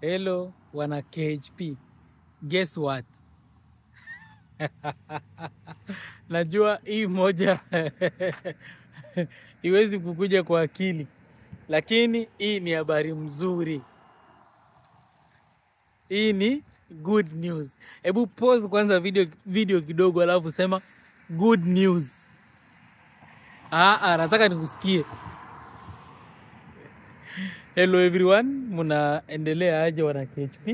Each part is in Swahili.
Hello wana KHP. Guess what? Najua hii moja iwezi kukuja kwa akili, lakini hii ni habari mzuri. Hii ni good news. Hebu pause kwanza video kidogo alafu sema good news. Nataka nikusikie. Hello everyone, mnaendelea aje wana KHP?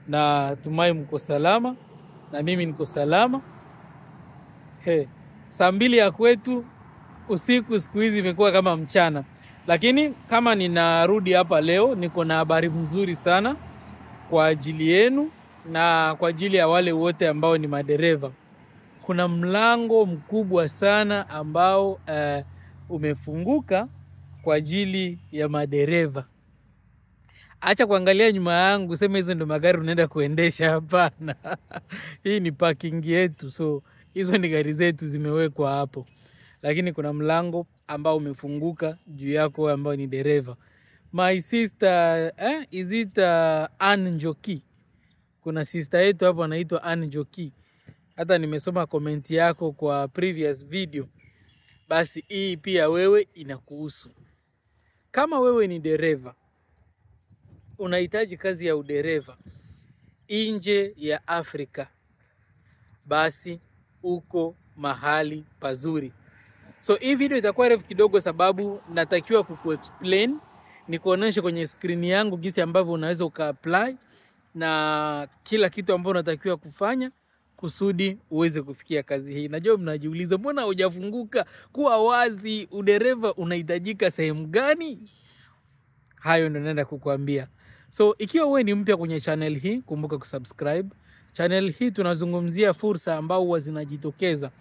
Na tumai mko salama na mimi niko salama. Saa 2 ya kwetu usiku siku hizi imekuwa kama mchana. Lakini kama ninarudi hapa leo niko na habari mzuri sana kwa ajili yenu na kwa ajili ya wale wote ambao ni madereva. Kuna mlango mkubwa sana ambao umefunguka kwa ajili ya madereva. Acha kuangalia nyuma yangu sema hizo ndo magari unaenda kuendesha, hapana. Hii ni parking yetu, so hizo ni gari zetu zimewekwa hapo. Lakini kuna mlango ambao umefunguka juu yako ambao ni dereva. My sister, is it Anne Njoki? Kuna sister yetu hapo anaitwa Anne Njoki. Hata nimesoma comment yako kwa previous video. Basi hii pia wewe inakuhusu. Kama wewe ni dereva, unahitaji kazi ya udereva nje ya Afrika, basi uko mahali pazuri. So hii video itakuwa refu kidogo sababu natakiwa kukuexplain, nikuoneshe kwenye screen yangu jinsi ambavyo unaweza ukaapply na kila kitu ambacho unatakiwa kufanya kusudi uweze kufikia kazi hii. Najua mnajiuliza mbona hujafunguka kuwa wazi, udereva unahitajika sehemu gani? Hayo ndio naenda kukuambia. So ikiwa wewe ni mpya kwenye channel hii, kumbuka kusubscribe. Channel hii tunazungumzia fursa ambao huwa zinajitokeza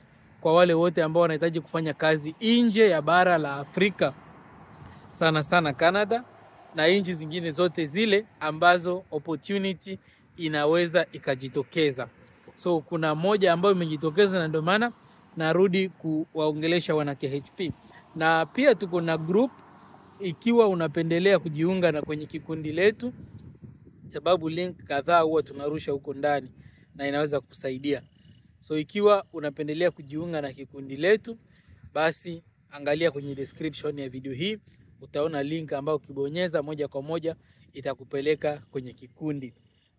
kwa wale wote ambao wanahitaji kufanya kazi nje ya bara la Afrika, sana sana Canada na nchi zingine zote zile ambazo opportunity inaweza ikajitokeza. So kuna moja ambayo imejitokeza na ndio maana narudi kuwaongelesha wana KHP. Na pia tuko na group ikiwa unapendelea kujiunga na kwenye kikundi letu, sababu link kadhaa huwa tunarusha huko ndani na inaweza kusaidia. So ikiwa unapendelea kujiunga na kikundi letu, basi angalia kwenye description ya video hii, utaona link ambayo ukibonyeza moja kwa moja itakupeleka kwenye kikundi.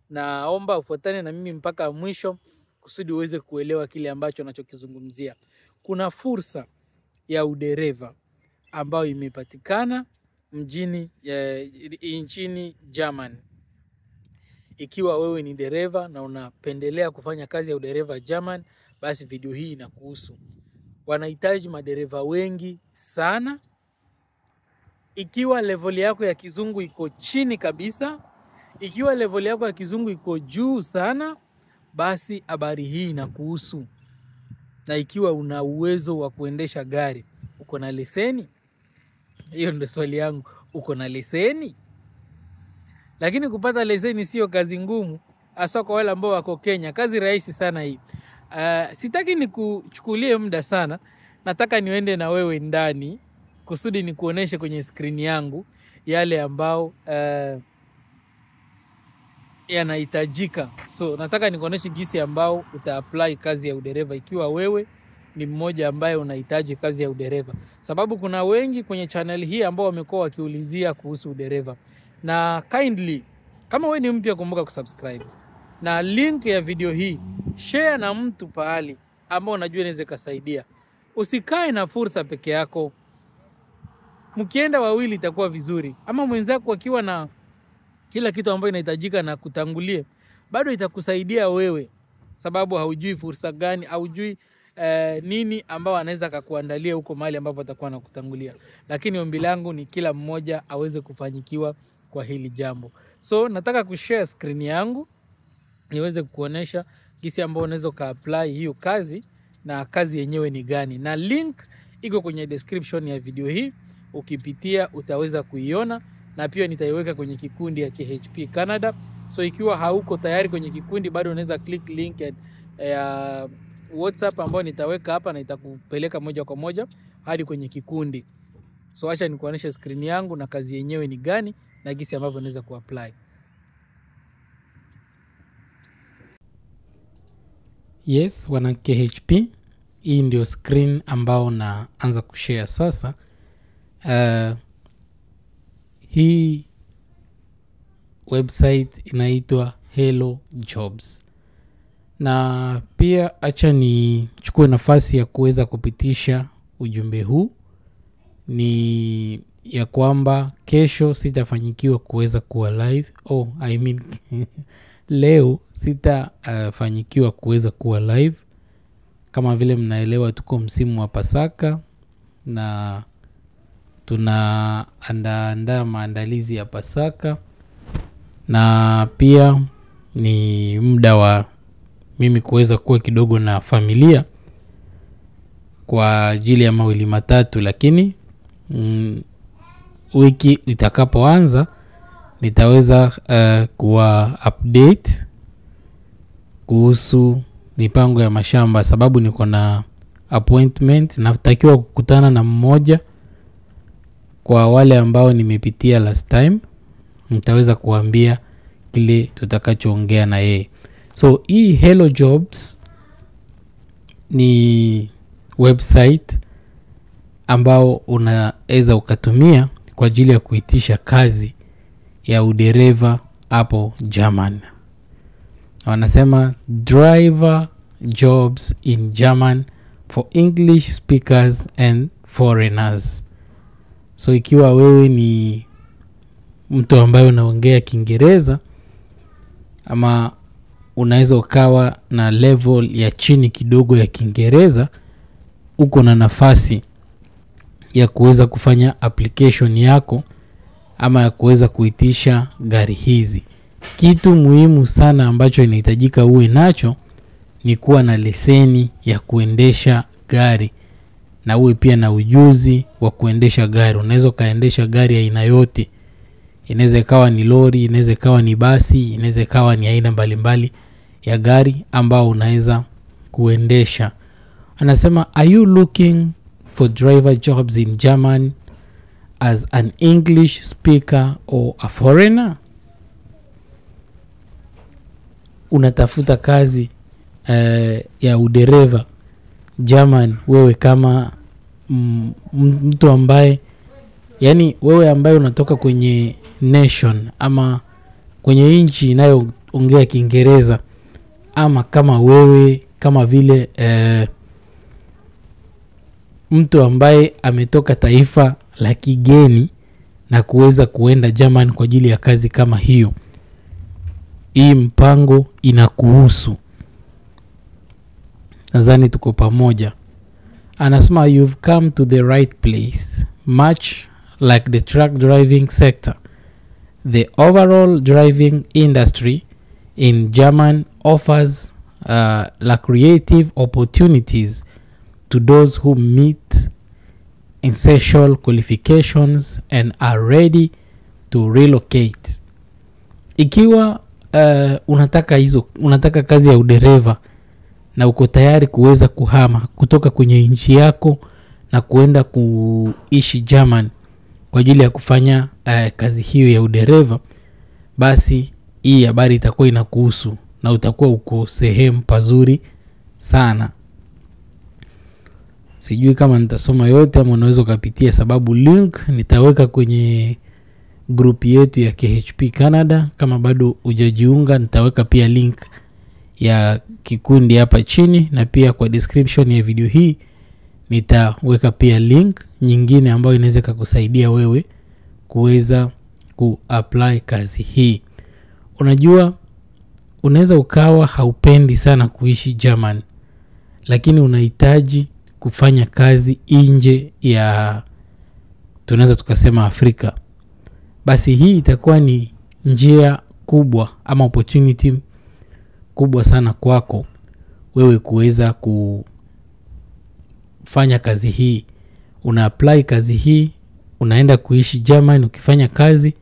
Naomba ufuatane na mimi mpaka mwisho kusudi uweze kuelewa kile ambacho ninachokizungumzia. Kuna fursa ya udereva ambayo imepatikana nchini Germany. Ikiwa wewe ni dereva na unapendelea kufanya kazi ya udereva Germany, basi video hii inakuhusu. Wanahitaji madereva wengi sana. Ikiwa level yako ya kizungu iko chini kabisa, ikiwa level yako ya kizungu iko juu sana, basi habari hii inakuhusu. Na ikiwa una uwezo wa kuendesha gari, uko na leseni? Hiyo ndio swali yangu. Uko na leseni? Lakini kupata leseni sio kazi ngumu, hasa kwa wale ambao wako Kenya. Kazi rahisi sana hii. Sitaki nikuchukulie muda sana. Nataka niende na wewe ndani kusudi nikuoneshe kwenye screen yangu yale ambao yanahitajika. So nataka nikuoneshe jinsi ambao utaapply kazi ya udereva ikiwa wewe ni mmoja ambaye unahitaji kazi ya udereva. Sababu kuna wengi kwenye channel hii ambao wamekuwa wakiulizia kuhusu udereva. Na kindly, kama wewe ni mpya, kumbuka kusubscribe. Na link ya video hii share na mtu pahali ambao unajua inaweza kusaidia. Usikae na fursa peke yako. Mkienda wawili itakuwa vizuri. Ama mwenzako akiwa na kila kitu ambacho inahitajika na kutangulie, bado itakusaidia wewe. Sababu haujui fursa gani, haujui nini ambao anaweza kukuandalia huko mahali ambapo atakuwa anakutangulia. Lakini ombi langu ni kila mmoja aweze kufanyikiwa kwa hili jambo. So nataka kushare screen yangu niweze kukuonesha jinsi ambao unaweza kuapply hiyo kazi na kazi yenyewe ni gani. Na link iko kwenye description ya video hii, ukipitia utaweza kuiona, na pia nitaiweka kwenye kikundi ya KHP Canada. So ikiwa hauko tayari kwenye kikundi, bado unaweza click link ya WhatsApp ambayo nitaweka hapa na itakupeleka moja kwa moja hadi kwenye kikundi. So acha nikuoneshe screen yangu na kazi yenyewe ni gani na jinsi ambavyo unaweza kuapply. Yes, wana KHP. Hii ndio screen ambao naanza kushare sasa. Hii website inaitwa Hello Jobs. Na pia acha ni chukue nafasi ya kuweza kupitisha ujumbe huu. Ni ya kwamba kesho sitafanyikiwa kuweza kuwa live. Leo sitafanyikiwa kuweza kuwa live. Kama vile mnaelewa tuko msimu wa Pasaka na tunaandaa maandalizi ya Pasaka, na pia ni muda wa mimi kuweza kuwa kidogo na familia kwa ajili ya mawili matatu, lakini wiki itakapoanza nitaweza kuwa update kuhusu mipango ya mashamba, sababu niko na appointment, natakiwa kukutana na mmoja. Kwa wale ambao nimepitia last time, nitaweza kuambia kile tutakachoongea na yeye. So hii Hello Jobs ni website ambao unaweza ukatumia kwa ajili ya kuitisha kazi ya udereva hapo German. Wanasema driver jobs in German for English speakers and foreigners. So ikiwa wewe ni mtu ambaye unaongea Kiingereza ama unaweza ukawa na level ya chini kidogo ya Kiingereza, uko na nafasi ya kuweza kufanya application yako ama ya kuweza kuitisha gari hizi. Kitu muhimu sana ambacho inahitajika uwe nacho ni kuwa na leseni ya kuendesha gari, na uwe pia na ujuzi wa kuendesha gari. Unaweza kaendesha gari aina yote. Inaweza ikawa ni lori, inaweza ikawa ni basi, inaweza ikawa ni aina mbalimbali ya gari ambao unaweza kuendesha. Anasema, are you looking for driver jobs in German as an English speaker or a foreigner? Unatafuta kazi ya udereva German, wewe kama mtu ambaye, yani wewe ambaye unatoka kwenye nation ama kwenye nchi inayoongea Kiingereza, ama kama wewe kama vile mtu ambaye ametoka taifa la kigeni na kuweza kuenda German kwa ajili ya kazi kama hiyo, hii mpango inakuhusu. Nadhani tuko pamoja. Anasema, you've come to the right place. Much like the truck driving sector, the overall driving industry in German offers creative opportunities to those who meet essential qualifications and are ready to relocate. Ikiwa unataka kazi ya udereva na uko tayari kuweza kuhama kutoka kwenye nchi yako na kuenda kuishi German kwa ajili ya kufanya kazi hiyo ya udereva, basi hii habari itakuwa inakuhusu na utakuwa uko sehemu pazuri sana. Sijui kama nitasoma yote ama unaweza kupitia, sababu link nitaweka kwenye group yetu ya KHP Canada. Kama bado hujajiunga, nitaweka pia link ya kikundi hapa chini, na pia kwa description ya video hii nitaweka pia link nyingine ambayo inaweza kukusaidia wewe kuweza kuapply kazi hii. Unajua, unaweza ukawa haupendi sana kuishi German, lakini unahitaji kufanya kazi nje ya, tunaweza tukasema, Afrika. Basi hii itakuwa ni njia kubwa ama opportunity kubwa sana kwako wewe kuweza kufanya kazi hii. Una apply kazi hii, unaenda kuishi German ukifanya kazi.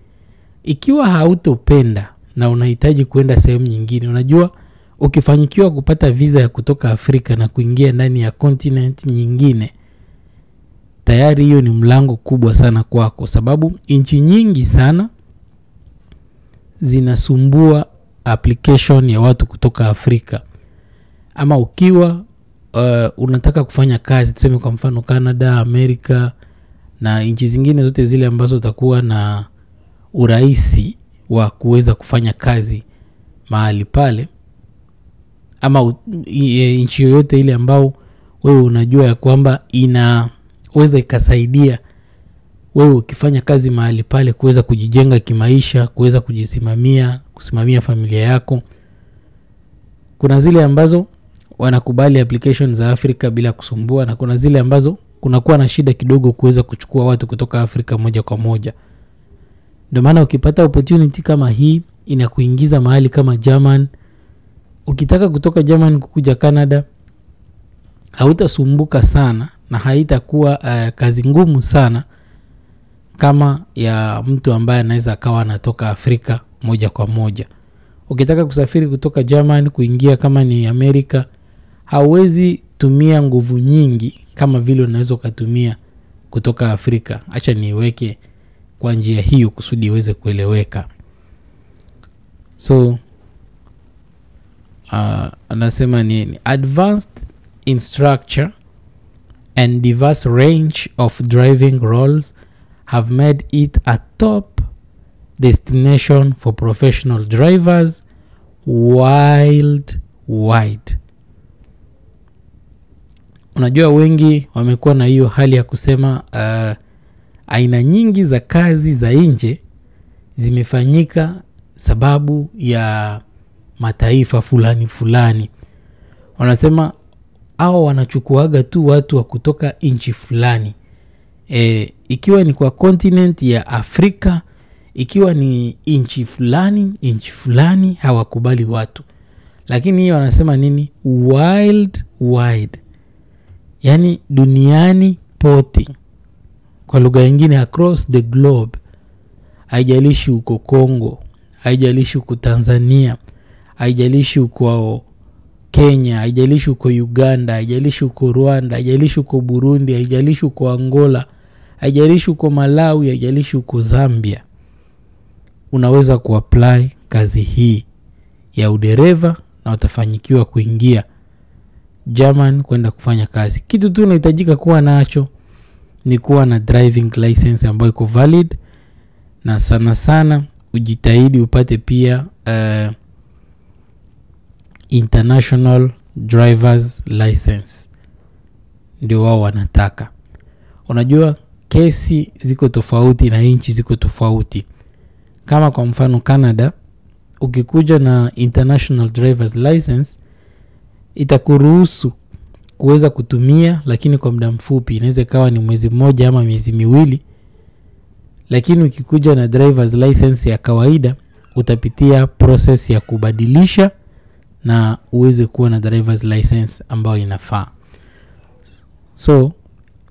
Ikiwa hautopenda na unahitaji kuenda sehemu nyingine, unajua ukifanyikiwa kupata visa ya kutoka Afrika na kuingia ndani ya continent nyingine, tayari hiyo ni mlango kubwa sana kwako, sababu nchi nyingi sana zinasumbua application ya watu kutoka Afrika. ama ukiwa unataka kufanya kazi, tuseme kwa mfano Canada, Amerika na nchi zingine zote zile ambazo utakuwa na urahisi wa kuweza kufanya kazi mahali pale, ama nchi yoyote ile ambao wewe unajua ya kwamba inaweza ikasaidia wewe ukifanya kazi mahali pale kuweza kujijenga kimaisha, kuweza kujisimamia, kusimamia familia yako. Kuna zile ambazo wanakubali application za Afrika bila kusumbua, na kuna zile ambazo kunakuwa na shida kidogo kuweza kuchukua watu kutoka Afrika moja kwa moja. Ndio maana ukipata opportunity kama hii inakuingiza mahali kama German, ukitaka kutoka German kukuja Canada hautasumbuka sana na haitakuwa kazi ngumu sana kama ya mtu ambaye anaweza akawa anatoka Afrika moja kwa moja. Ukitaka kusafiri kutoka German kuingia kama ni Amerika, hauwezi tumia nguvu nyingi kama vile unaweza kutumia kutoka Afrika. Acha niweke kwa njia hiyo kusudi iweze kueleweka. So anasema ni advanced in structure and diverse range of driving roles have made it a top destination for professional drivers worldwide. Unajua wengi wamekuwa na hiyo hali ya kusema aina nyingi za kazi za nje zimefanyika sababu ya mataifa fulani fulani. Wanasema hao wanachukuaga tu watu wa kutoka nchi fulani. Ikiwa ni kwa continent ya Afrika, ikiwa ni nchi fulani hawakubali watu. Lakini hiyo wanasema nini? Worldwide. Yani duniani pote. Kwa lugha nyingine across the globe. Haijalishi uko Kongo, haijalishi uko Tanzania, haijalishi uko Kenya, haijalishi uko Uganda, haijalishi uko Rwanda, haijalishi uko Burundi, haijalishi uko Angola, haijalishi uko Malawi, haijalishi uko Zambia, unaweza kuapply kazi hii ya udereva na utafanyikiwa kuingia German kwenda kufanya kazi. Kitu tu unahitajika kuwa nacho ni kuwa na driving license ambayo iko valid, na sana sana ujitahidi upate pia international drivers license. Ndio wao wanataka. Unajua kesi ziko tofauti na nchi ziko tofauti. Kama kwa mfano Canada, ukikuja na international drivers license itakuruhusu kuweza kutumia, lakini kwa muda mfupi, inaweza kawa ni mwezi mmoja ama miezi miwili. Lakini ukikuja na drivers license ya kawaida utapitia process ya kubadilisha na uweze kuwa na drivers license ambayo inafaa. So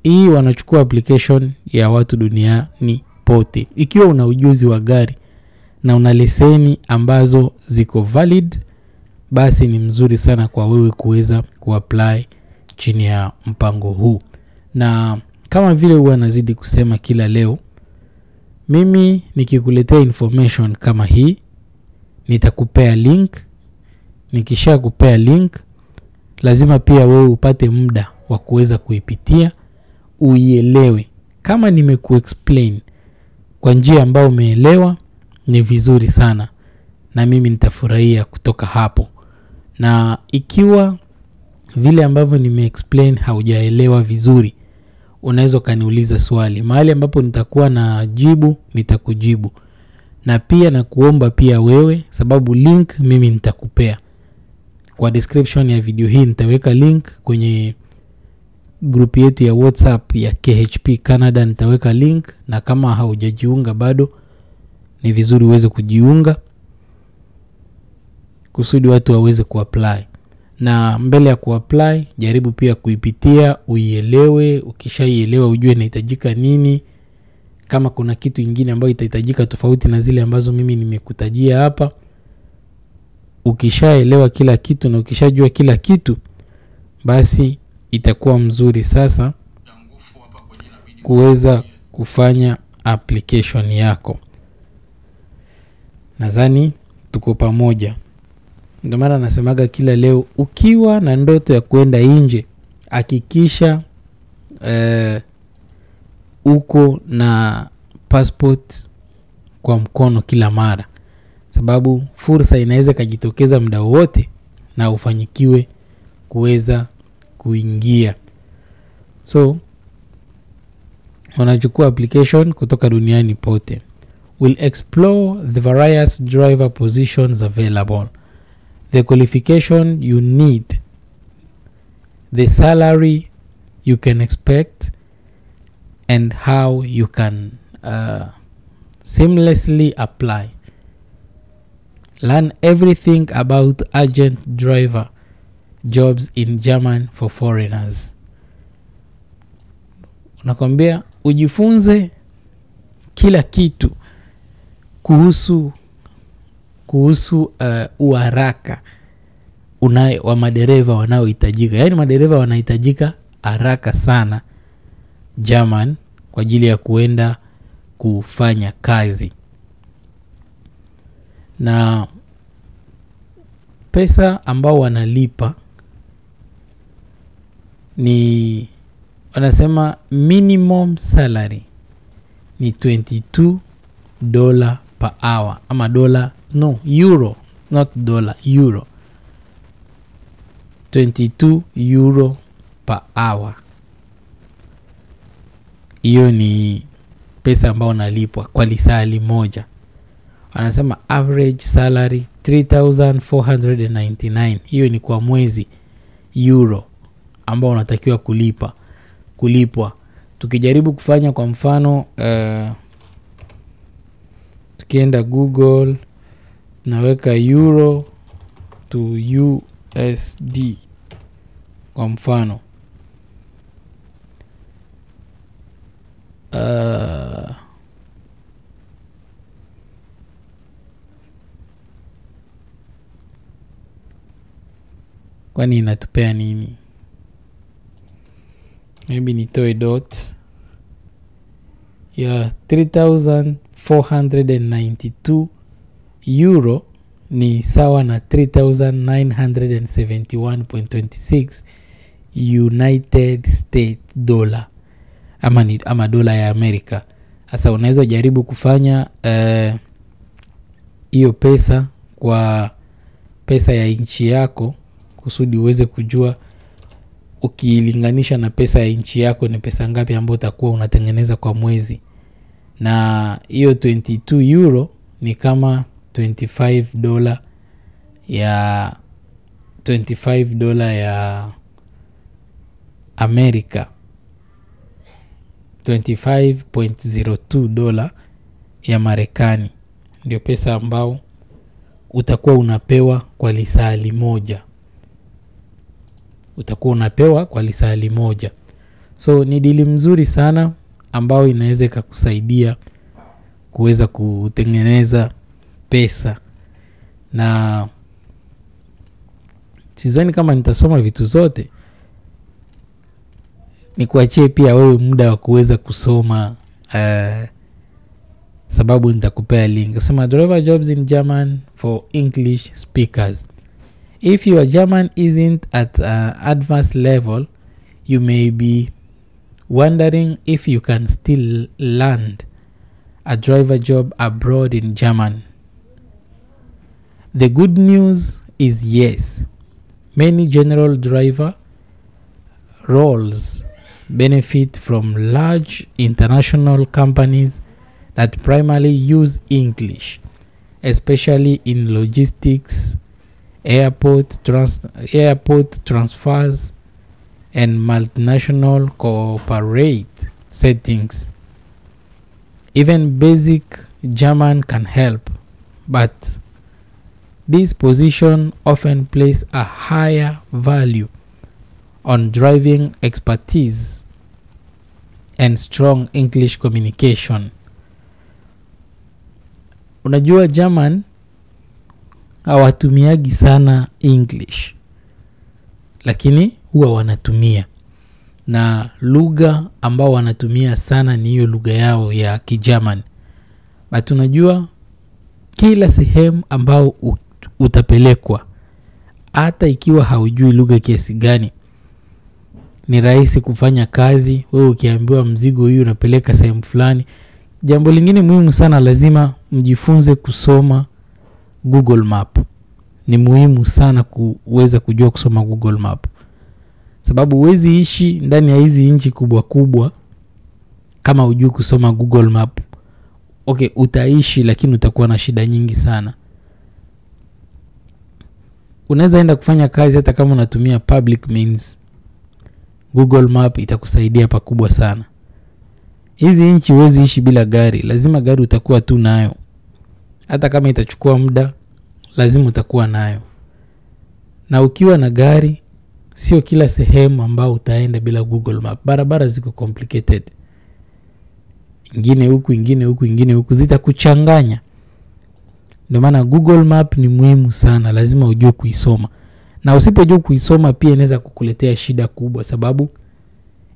hii wanachukua application ya watu duniani pote. Ikiwa una ujuzi wa gari na una leseni ambazo ziko valid, basi ni mzuri sana kwa wewe kuweza kuapply chini ya mpango huu. Na kama vile huwa nazidi kusema kila leo, mimi nikikuletea information kama hii nitakupea link. Nikisha kupea link, lazima pia wewe upate muda wa kuweza kuipitia, uielewe. Kama nimekuexplain kwa njia ambayo umeelewa, ni vizuri sana, na mimi nitafurahia kutoka hapo. Na ikiwa vile ambavyo nimeexplain haujaelewa vizuri, unaweza kaniuliza swali. Mahali ambapo nitakuwa na jibu, nitakujibu. Na pia na kuomba pia wewe, sababu link mimi nitakupea. Kwa description ya video hii nitaweka link kwenye group yetu ya WhatsApp ya KHP Canada, nitaweka link. Na kama haujajiunga bado, ni vizuri uweze kujiunga kusudi watu waweze kuapply. Na mbele ya kuapply, jaribu pia kuipitia, uielewe. Ukishaielewa ujue inahitajika nini. Kama kuna kitu kingine ambayo itahitajika tofauti na zile ambazo mimi nimekutajia hapa, ukishaelewa kila kitu na ukishajua kila kitu, basi itakuwa mzuri sasa kuweza kufanya application yako. Nadhani tuko pamoja. Ndio maana nasemaga kila leo, ukiwa na ndoto ya kwenda nje, hakikisha uko na passport kwa mkono kila mara, sababu fursa inaweza kujitokeza muda wote na ufanyikiwe kuweza kuingia. So unachukua application kutoka duniani pote. We'll explore the various driver positions available, the qualification you need, the salary you can expect, and how you can seamlessly apply. Learn everything about agent driver jobs in German for foreigners. Unakwambia ujifunze kila kitu kuhusu uharaka wa madereva wanaohitajika. Yaani madereva wanahitajika haraka sana German kwa ajili ya kuenda kufanya kazi. Na pesa ambao wanalipa ni, wanasema minimum salary ni $22 per hour, ama euro, not dollar, euro. €22 per hour. Hiyo ni pesa ambao nalipwa kwa lisali moja. Wanasema average salary 3,499. Hiyo ni kwa mwezi euro ambao unatakiwa kulipwa. Tukijaribu kufanya kwa mfano, tukienda Google, naweka euro to USD kwa mfano, kwani inatupea nini? Maybe nitoe dot. 3,492 euro ni sawa na 3,971.26 United States dollar, ama dola ya Amerika. Sasa unaweza jaribu kufanya hiyo pesa kwa pesa ya nchi yako kusudi uweze kujua ukilinganisha na pesa ya nchi yako ni pesa ngapi ambayo utakuwa unatengeneza kwa mwezi. Na hiyo 22 euro ni kama $25 ya Amerika, $25.02 ya Marekani. Ndio pesa ambao utakuwa unapewa kwa lisali moja. So ni dili mzuri sana ambao inaweza kukusaidia kuweza kutengeneza pesa. Na sidhani kama nitasoma vitu zote, ni kuachie pia wewe muda wa kuweza kusoma, sababu nitakupea link. Sema driver jobs in German for English speakers. If your German isn't at advanced level, you may be wondering if you can still land a driver job abroad in German. The good news is yes. Many general driver roles benefit from large international companies that primarily use English, especially in logistics, airport transfers, and multinational corporate settings. Even basic German can help, but this position often place a higher value on driving expertise and strong English communication. Unajua German hawatumiagi sana English, lakini huwa wanatumia, na lugha ambao wanatumia sana ni hiyo lugha yao ya Kijerman. But unajua kila sehemu ambao utapelekwa hata ikiwa haujui lugha kiasi gani, ni rahisi kufanya kazi. Wewe ukiambiwa mzigo huu unapeleka sehemu fulani. Jambo lingine muhimu sana, lazima mjifunze kusoma Google Map. Ni muhimu sana kuweza kujua kusoma Google Map, sababu huwezi ishi ndani ya hizi nchi kubwa kubwa kama hujui kusoma Google Map. Okay, utaishi lakini utakuwa na shida nyingi sana. Unaweza enda kufanya kazi hata kama unatumia public means. Google Map itakusaidia pakubwa sana. Hizi nchi huwezi ishi bila gari. Lazima gari utakuwa tu nayo. Hata kama itachukua muda, lazima utakuwa nayo. Na ukiwa na gari, sio kila sehemu ambao utaenda bila Google Map. Barabara ziko complicated. Ingine huku, ingine huku, ingine huku, zitakuchanganya. Ndio maana Google Map ni muhimu sana. Lazima ujue kuisoma. Na usipojua kuisoma pia inaweza kukuletea shida kubwa, sababu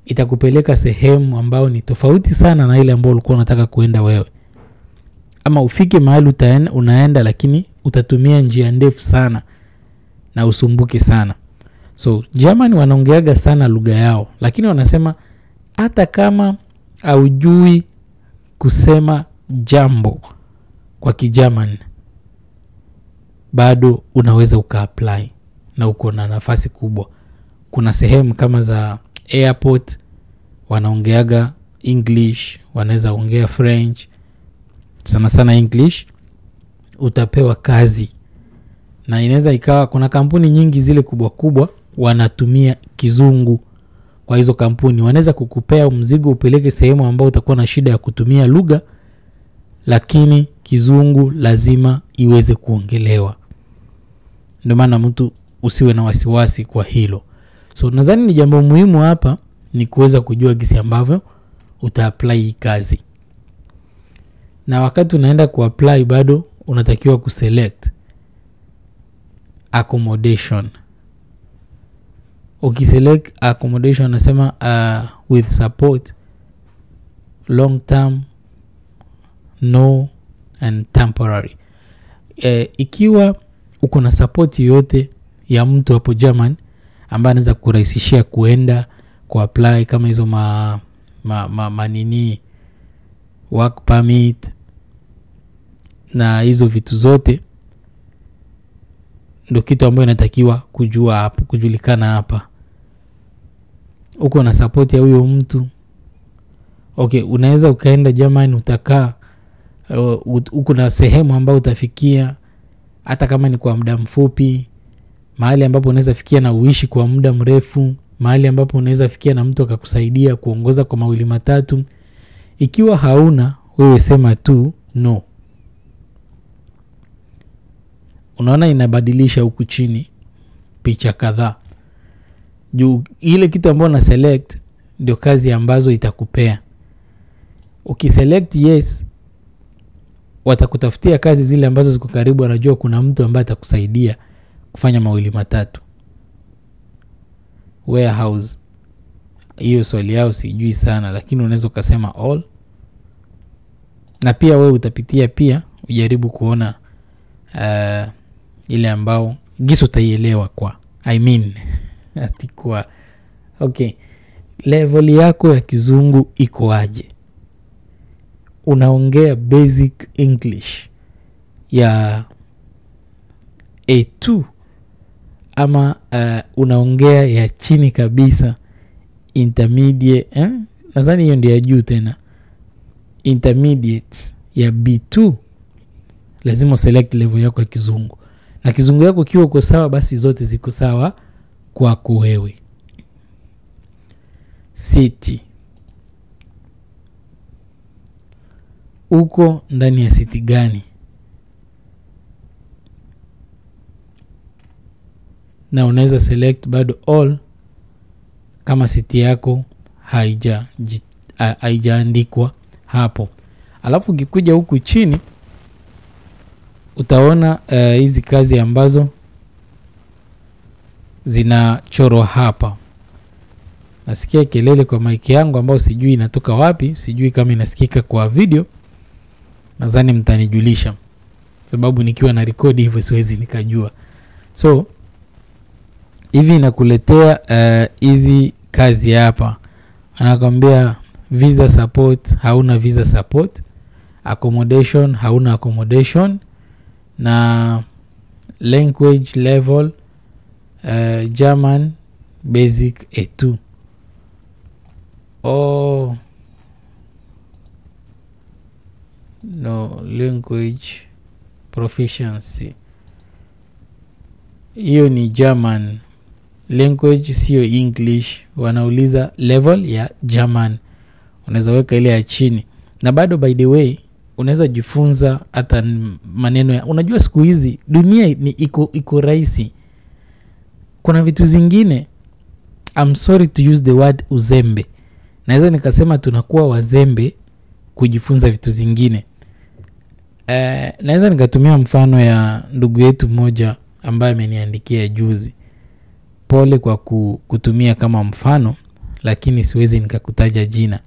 itakupeleka sehemu ambao ni tofauti sana na ile ambayo ulikuwa unataka kuenda wewe. Ama ufike mahali unaenda lakini utatumia njia ndefu sana na usumbuke sana. So German wanaongeaga sana lugha yao, lakini wanasema hata kama haujui kusema jambo kwa Kigerman, bado unaweza ukaapply na uko na nafasi kubwa. Kuna sehemu kama za airport wanaongeaga English, wanaweza ongea French, sana sana English. Utapewa kazi. Na inaweza ikawa kuna kampuni nyingi zile kubwa kubwa wanatumia Kizungu. Kwa hizo kampuni wanaweza kukupea mzigo upeleke sehemu ambao utakuwa na shida ya kutumia lugha, lakini Kizungu lazima iweze kuongelewa. Ndio maana mtu usiwe na wasiwasi kwa hilo. So nadhani ni jambo muhimu hapa ni kuweza kujua jinsi ambavyo utaapply kazi. Na wakati unaenda kuapply bado unatakiwa kuselect accommodation. Ukiselect accommodation nasema with support, long term, no and temporary. Ikiwa uko na support yote ya mtu hapo German ambaye anaweza kurahisishia kuenda kuapply kama hizo manini work permit na hizo vitu zote, ndio kitu ambacho inatakiwa kujua hapo, kujulikana hapa. Uko na support ya huyo mtu. Okay, unaweza ukaenda German, utakaa uko na sehemu ambayo utafikia hata kama ni kwa muda mfupi, mahali ambapo unaweza fikia na uishi kwa muda mrefu, mahali ambapo unaweza fikia na mtu akakusaidia kuongoza kwa mawili matatu. Ikiwa hauna, wewe sema tu no. Unaona inabadilisha huku chini picha kadhaa. Juu ile kitu ambayo na select ndio kazi ambazo itakupea. Ukiselect yes, watakutafutia kazi zile ambazo ziko karibu, wanajua kuna mtu ambaye atakusaidia kufanya mawili matatu. Warehouse, hiyo swali yao sijui sana, lakini unaweza kusema all. Na pia wewe utapitia pia ujaribu kuona ile ambao gisu utaielewa kwa atikwa okay, level yako ya Kizungu iko aje. Unaongea basic English ya A2 ama unaongea ya chini kabisa intermediate, nadhani hiyo ndio ya juu tena, intermediate ya B2. Lazima select level yako ya Kizungu. Na Kizungu yako kiwa uko sawa, basi zote ziko sawa kwako wewe. City. Uko ndani ya city gani? Na unaweza select bado all kama city yako haijaandikwa hapo. Alafu ukikuja huku chini utaona hizi kazi ambazo zinachorwa hapa. Nasikia kelele kwa mic yangu ambao sijui inatoka wapi, sijui kama inasikika kwa video. Nadhani mtanijulisha, sababu nikiwa na record hivyo siwezi nikajua. So hivi inakuletea hizi kazi hapa. Anakwambia visa support, hauna visa support. Accommodation, hauna accommodation. Na language level German basic A2. No, language proficiency. Hiyo ni German language, sio English. Wanauliza level ya German. Unaweza weka ile ya chini. Na bado by the way unaweza jifunza hata maneno ya, unajua siku hizi dunia ni iko rahisi. Kuna vitu zingine, I'm sorry to use the word uzembe. Naweza nikasema tunakuwa wazembe kujifunza vitu zingine. Naweza nikatumia mfano ya ndugu yetu mmoja ambaye ameniandikia juzi. Pole kwa kutumia kama mfano, lakini siwezi nikakutaja jina.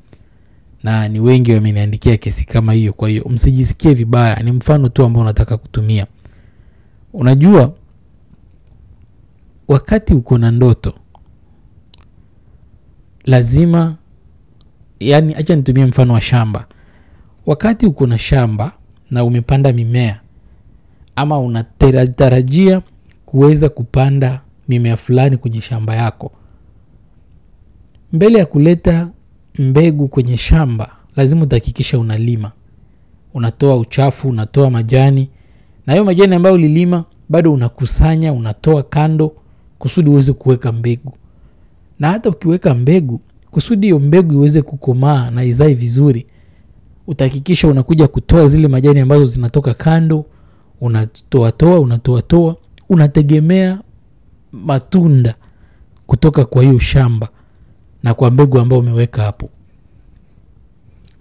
Na ni wengi wameniandikia kesi kama hiyo, kwa hiyo msijisikie vibaya, ni mfano tu ambao nataka kutumia. Unajua wakati uko na ndoto lazima, yani acha nitumie mfano wa shamba. Wakati uko na shamba na umepanda mimea, ama unatarajia kuweza kupanda mimea fulani kwenye shamba yako, mbele ya kuleta mbegu kwenye shamba lazima utahakikisha unalima, unatoa uchafu, unatoa majani, na hiyo majani ambayo ulilima bado unakusanya, unatoa kando kusudi uweze kuweka mbegu. Na hata ukiweka mbegu, kusudi hiyo mbegu iweze kukomaa na izae vizuri, utahakikisha unakuja kutoa zile majani ambazo zinatoka kando, unatoa, unategemea matunda kutoka kwa hiyo shamba na kwa mbegu ambayo umeweka hapo.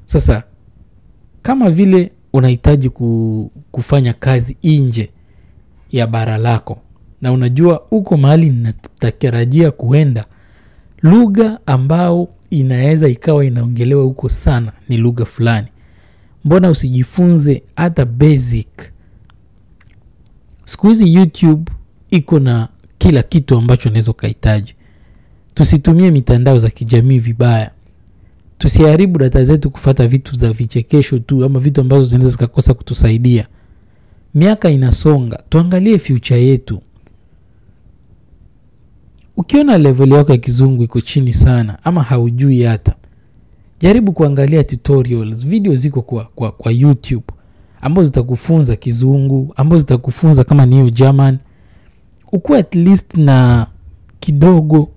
Sasa kama vile unahitaji kufanya kazi nje ya bara lako, na unajua uko mahali ninatarajia kuenda, lugha ambao inaweza ikawa inaongelewa huko sana ni lugha fulani. Mbona usijifunze hata basic? Siku hizi YouTube iko na kila kitu ambacho unaweza kuhitaji. Tusitumie mitandao za kijamii vibaya. Tusiharibu data zetu kufuata vitu za vichekesho tu, ama vitu ambazo zinaweza zikakosa kutusaidia. Miaka inasonga, tuangalie future yetu. Ukiona level yako ya kizungu iko chini sana, ama haujui hata, jaribu kuangalia tutorials, video ziko kwa YouTube ambazo zitakufunza kizungu, ambazo zitakufunza kama niyo German. Ukuwe at least na kidogo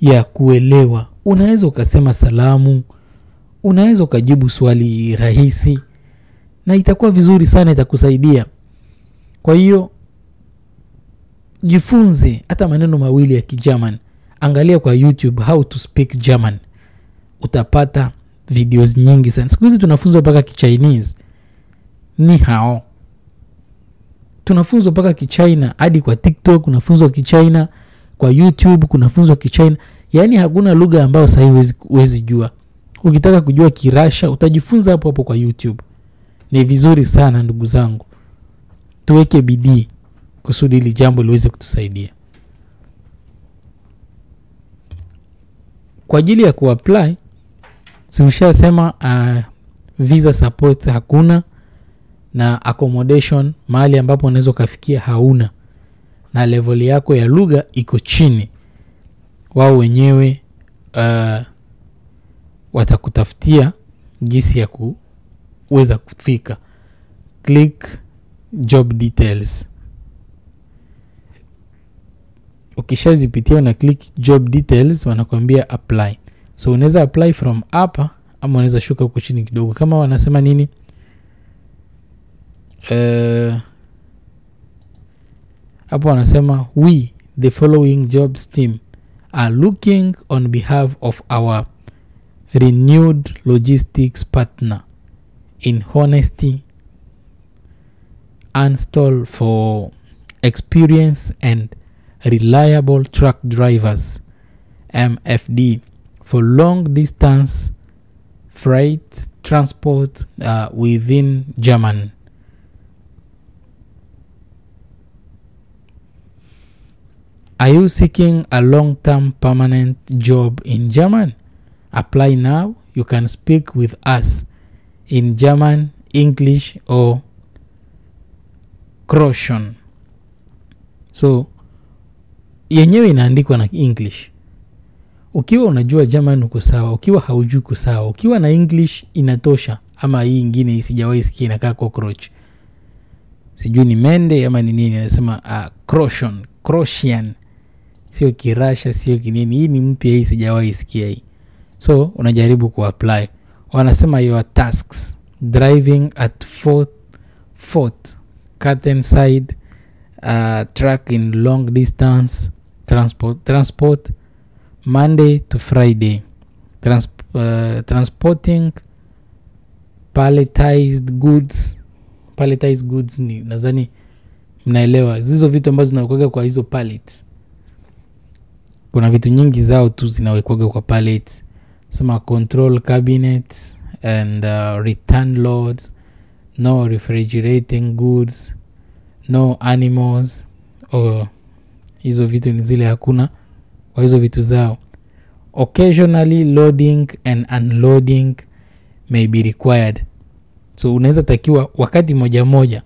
ya kuelewa. Unaweza ukasema salamu, unaweza ukajibu swali rahisi, na itakuwa vizuri sana, itakusaidia. Kwa hiyo jifunze hata maneno mawili ya Kigerman. Angalia kwa YouTube how to speak German. Utapata videos nyingi sana. Siku hizi tunafunzwa mpaka Kichinese. Ni hao. Tunafunzwa mpaka Kichina, hadi kwa TikTok unafunzwa Kichina, kwa YouTube kunafunzwa Kichina. Yaani hakuna lugha ambayo sasa huwezi jua. Ukitaka kujua Kirasha utajifunza hapo hapo kwa YouTube. Ni vizuri sana ndugu zangu. Tuweke bidii kusudi ili jambo liweze kutusaidia. Kwa ajili ya kuapply, si ushasema visa support hakuna, na accommodation mahali ambapo unaweza kufikia hauna, na level yako ya lugha iko chini. Wao wenyewe watakutafutia jinsi ya kuweza kufika. Click job details. Ukishazipitia na click job details, wanakuambia apply. So unaweza apply from hapa, ama unaweza shuka huko chini kidogo. Kama wanasema nini? Hapo wanasema we the following jobs team are looking on behalf of our renewed logistics partner in honesty and stall for experience and reliable truck drivers, MFD, for long distance freight transport within Germany. Are you seeking a long-term permanent job in German? Apply now. You can speak with us in German, English or Croatian. So yenyewe inaandikwa na English. Ukiwa unajua German uko sawa, ukiwa haujui uko sawa. Ukiwa na English inatosha, ama hii nyingine isijawahi sikia inakaa cockroach. Sijui ni mende ama ni nini, anasema Croatian. Sio Kirasha, sio kinini. Hii ni mpya, hii sijawahi sikia hii. So unajaribu kuapply. Wanasema your tasks: driving at Fort Curtenside, truck in long distance transport Monday to Friday, transporting palletized goods ni nadhani mnaelewa hizo vitu ambazo zinawekwa kwa hizo pallets. Kuna vitu nyingi zao tu zinawekwa kwa pallets. Sema control cabinets and return loads, no refrigerating goods, no animals. Hizo vitu ni zile hakuna kwa hizo vitu zao. Occasionally loading and unloading may be required. So unaweza takiwa wakati moja,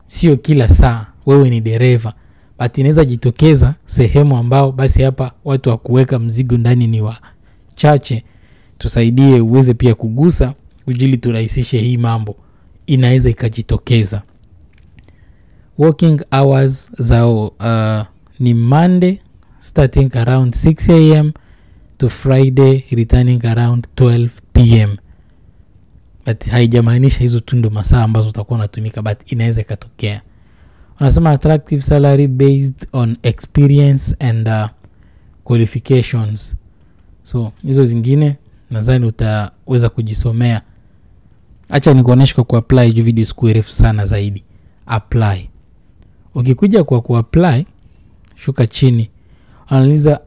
sio kila saa wewe ni dereva, but inaweza jitokeza sehemu ambao basi hapa watu wa kuweka mzigo ndani ni wa chache, tusaidie uweze pia kugusa ujili turahisishe hii mambo. Inaweza ikajitokeza. Working hours zao ni Monday starting around 6 a.m. to Friday returning around 12 p.m. But haijamaanisha hizo tu ndo masaa ambazo utakuwa unatumika, but inaweza ikatokea. Wanasema attractive salary based on experience and qualifications. So hizo zingine nadhani utaweza kujisomea. Acha nikuoneshe kwa kuapply juu video siku refu sana zaidi. Apply. Ukikuja kwa kuapply, shuka chini. Analiza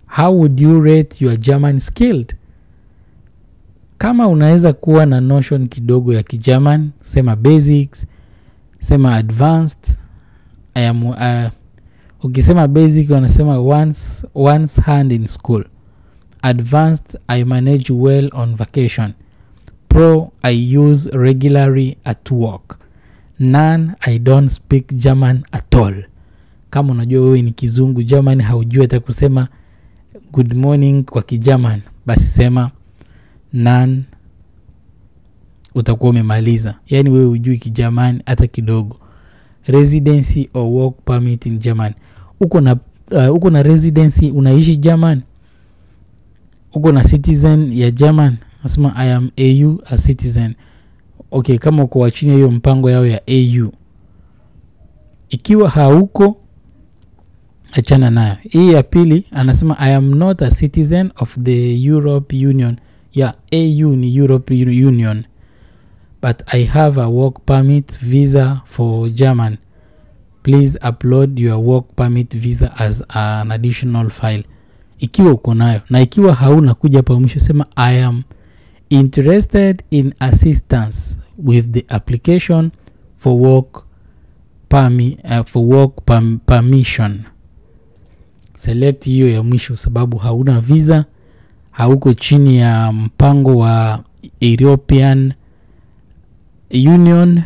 how would you rate your German skilled? Kama unaweza kuwa na notion kidogo ya Kigerman, sema basics, sema advanced. Ukisema basic wanasema once hand in school. Advanced, I manage well on vacation. Pro, I use regularly at work. None, I don't speak German at all. Kama unajua wewe ni kizungu, German haujui hata kusema good morning kwa Kigerman, basi sema none, utakuwa umemaliza. Yani wewe hujui Kigerman hata kidogo. Residency or work permit in German. Uko na residency, unaishi German. Uko na citizen ya German. Nasema I am AU a citizen. Okay, kama uko wachini hiyo mpango yao ya AU. Ikiwa hauko, achana nayo. Hii ya pili anasema I am not a citizen of the Europe Union. Ya AU ni Europe Union. But I have a work permit visa for German. Please upload your work permit visa as an additional file. Ikiwa uko nayo. Na ikiwa hauna, kuja hapa mwisho sema I am interested in assistance with the application for work permission. Select hiyo ya mwisho sababu hauna visa, hauko chini ya mpango wa European Union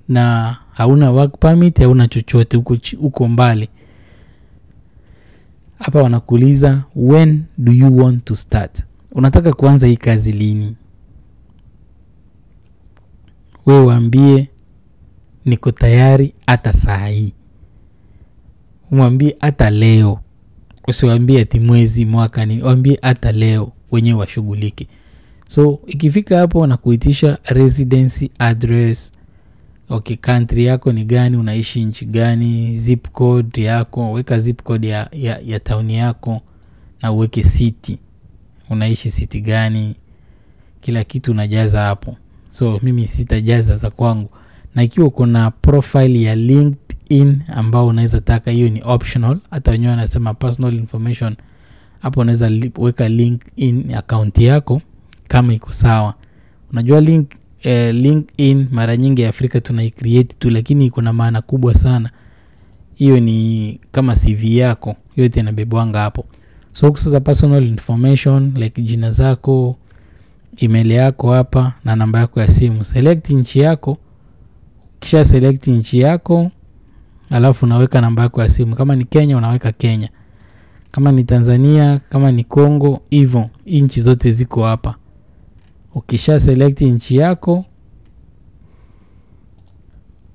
na hauna work permit, hauna chochote, uko mbali. Hapa wanakuuliza when do you want to start? Unataka kuanza hii kazi lini? Wewe waambie niko tayari hata saa hii. Mwambie hata leo. Usiwaambie ati mwezi, mwaka nini. Waambie hata leo, wenyewe washughulike. So ikifika hapo wanakuitisha residency address. Okay, country yako ni gani, unaishi nchi gani, zip code yako, weka zip code ya town yako na uweke city. Unaishi city gani? Kila kitu unajaza hapo. So mimi sitajaza za kwangu. Na ikiwa kuna profile ya LinkedIn ambao unaweza taka, hiyo ni optional. Hata wenyewe wanasema personal information. Hapo unaweza weka LinkedIn account yako kama iko sawa. Unajua LinkedIn mara nyingi Afrika tunaicreate tu, lakini iko na maana kubwa sana. hiyo ni kama CV yako, yote inabebwanga hapo. So sasa personal information like jina zako, email yako hapa na namba yako ya simu. Select nchi yako. Kisha select nchi yako, alafu unaweka namba yako ya simu. Kama ni Kenya unaweka Kenya. Kama ni Tanzania, kama ni Kongo, hivyo nchi zote ziko hapa. Ukisha select nchi yako,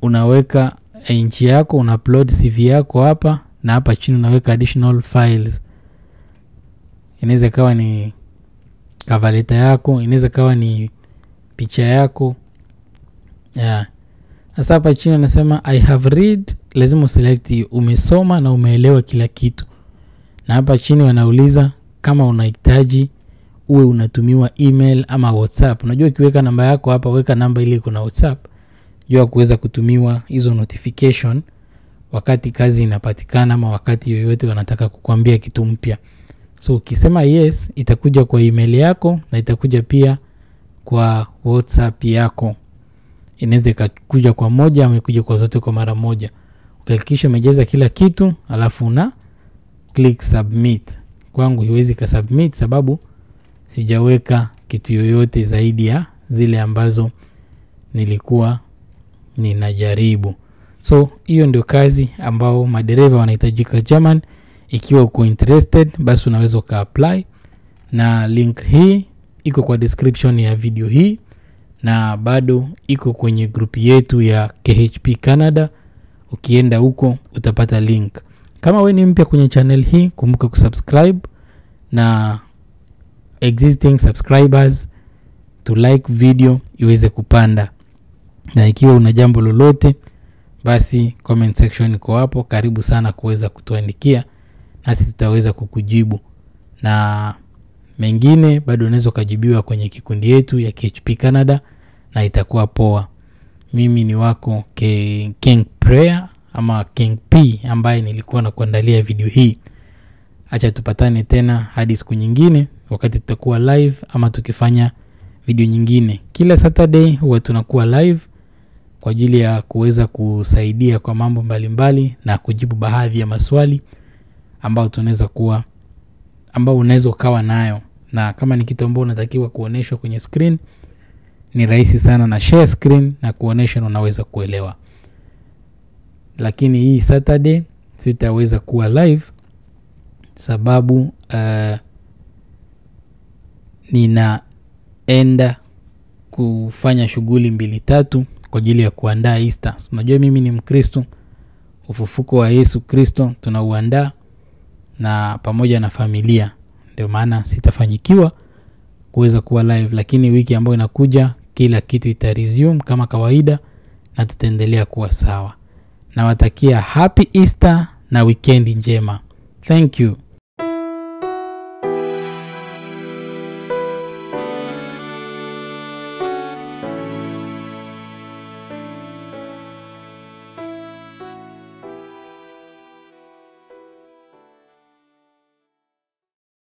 unaweka nchi yako, una-upload CV yako hapa, na hapa chini unaweka additional files. Inaweza kawa ni cover letter yako, inaweza kawa ni picha yako. Sasa hapa chini nasema I have read, lazima select umesoma na umeelewa kila kitu. Na hapa chini wanauliza kama unahitaji uwe unatumiwa email ama WhatsApp. Unajua ukiweka namba yako hapa, weka namba ile iko na WhatsApp, jua kuweza kutumiwa hizo notification wakati kazi inapatikana ama wakati yoyote wanataka kukuambia kitu mpya. So ukisema yes, itakuja kwa email yako na itakuja pia kwa WhatsApp yako. Inaweza kuja kwa moja au kuja kwa zote kwa mara moja. Ukihakikisha umejaza kila kitu, alafu una click submit. Kwangu hiwezi ka submit sababu sijaweka kitu yoyote zaidi ya zile ambazo nilikuwa ninajaribu. So hiyo ndio kazi ambao madereva wanahitajika German. Ikiwa uko interested, basi unaweza uka-apply, na link hii iko kwa description ya video hii, na bado iko kwenye group yetu ya KHP Canada. Ukienda huko utapata link. Kama wewe ni mpya kwenye channel hii, kumbuka kusubscribe, na existing subscribers to like video iweze kupanda. Na ikiwa una jambo lolote, basi comment section iko hapo, karibu sana kuweza kutuandikia, nasi tutaweza kukujibu. Na mengine bado unaweza kujibiwa kwenye kikundi yetu ya KHP Canada, na itakuwa poa. Mimi ni wako King Prayer ama King P, ambaye nilikuwa na kuandalia video hii. Acha tupatane tena hadi siku nyingine wakati tutakuwa live ama tukifanya video nyingine. Kila Saturday huwa tunakuwa live kwa ajili ya kuweza kusaidia kwa mambo mbalimbali na kujibu baadhi ya maswali ambao unaweza ukawa nayo. Na kama ni kitu ambao unatakiwa kuoneshwa kwenye screen, ni rahisi sana, na share screen na kuonesha na unaweza kuelewa. Lakini hii Saturday sitaweza kuwa live sababu ninaenda kufanya shughuli 2-3 kwa ajili ya kuandaa Easter. Unajua mimi ni Mkristo, ufufuko wa Yesu Kristo tunauandaa na pamoja na familia. Ndio maana sitafanyikiwa kuweza kuwa live, lakini wiki ambayo inakuja kila kitu itaresume kama kawaida na tutaendelea kuwa sawa. Nawatakia happy Easter na weekend njema. Thank you.